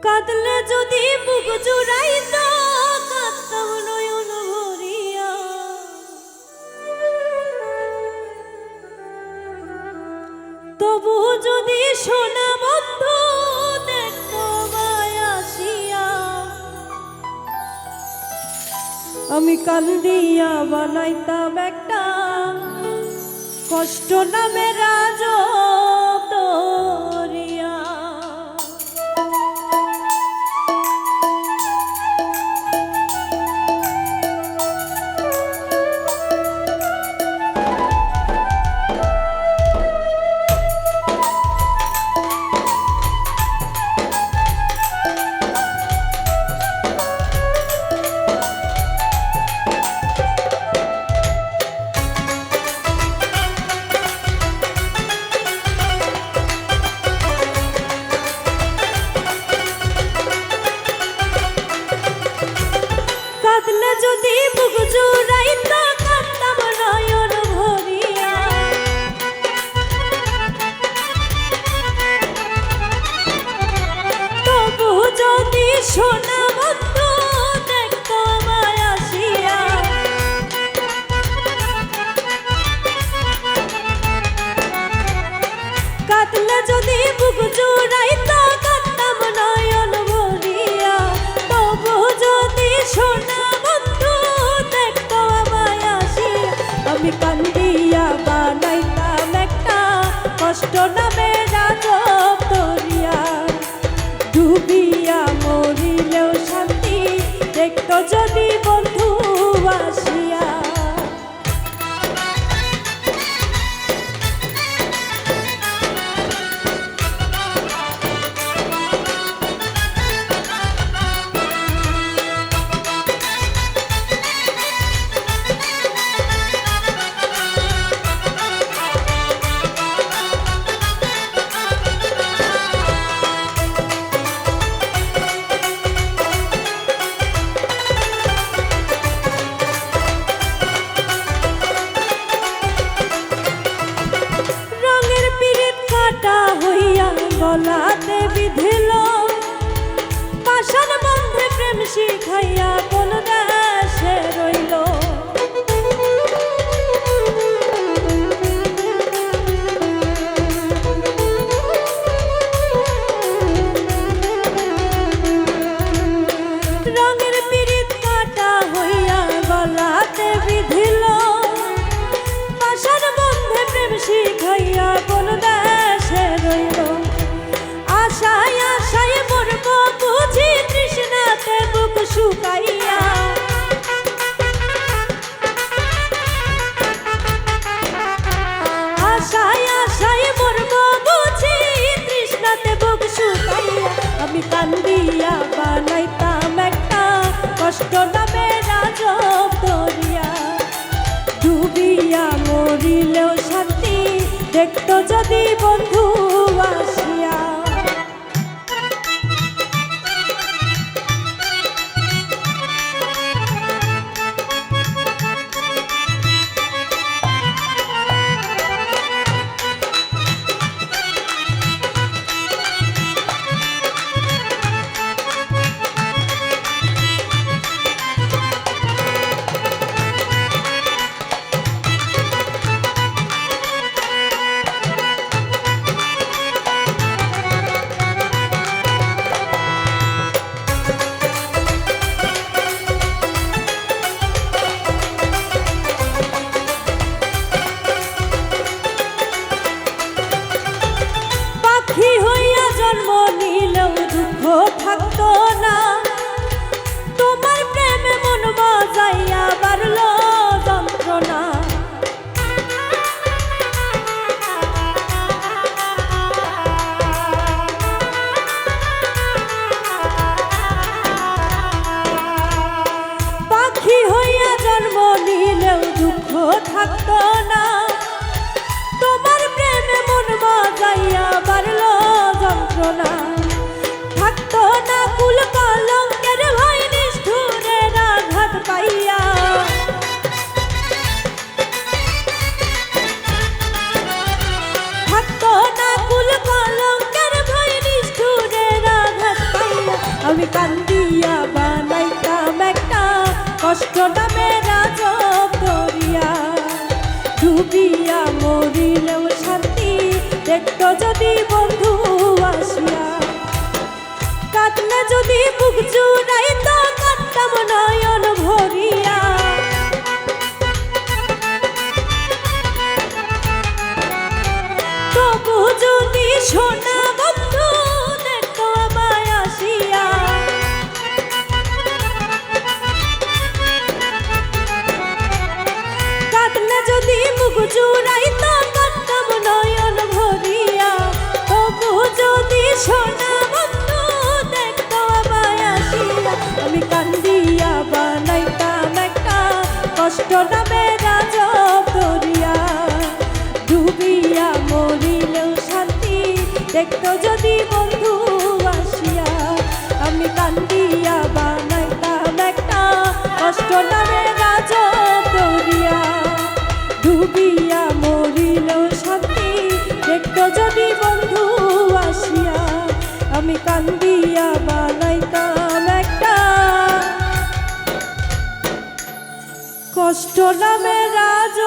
কাঁদলে যদি বুক জুড়াইত কাঁদতাম নয়ন ভরিয়া, তবু যদি সোনা বন্ধু দেখতো আসিয়া, আমি কান্দিয়া বানাইতাম একটা কষ্ট নামে রাজব দরিয়া। যদি বুক জুড়াইত কাঁদতাম নয়ন ভরিয়া, তবু যদি সোনা বন্ধু দেখতো আমায় আসিয়া, কাঁদলে যদি বুক জুড়াইত কাঁদতাম নয়ন ভরিয়া, তবু যদি সোনা আমি কান্দিয়া বানাইতাম একটা কষ্ট নামে রাজব দরিয়া। ডুবিয়া মরিলেও শান্তি দেখতো যদি বন্ধু আসিয়া। গলাতে বিধিল পাষাণ বন্ধে প্রেম শিখাইয়া কোন দেশে রইল। রঙের পিরিত কাটা হইয়া গলাতে বিধিল পাষাণ বন্ধে প্রেম শিখাইয়া কোন দেশে রইল। আশায় আশায় মরব বুঝি তৃষ্ণাতে বুক শুকাইয়া, আশায় আশায় মরব বুঝি তৃষ্ণাতে বুক শুকাইয়া। আমি কান্দিয়া বানাইতাম একটা কষ্ট নামে রাজব দরিয়া। ডুবিয়া মরিলেও শান্তি দেখতো যদি বন্ধু আসিয়া। থাকতো না তোমার প্রেমে মন বাজাইয়া বাড়ল যন্ত্রণা। পাখি হইয়া জন্ম নিলেও দুঃখ থাকতো না তোমার প্রেমে মন বাজাইয়া বাড়ল যন্ত্রণা। থাকতো না কুল কলঙ্কের ভয় নিষ্ঠুরের আঘাত পাইয়া, থাকতো না কুল কলঙ্কের ভয় নিষ্ঠুরের আঘাত পাইয়া। কষ্ট নামে রাজ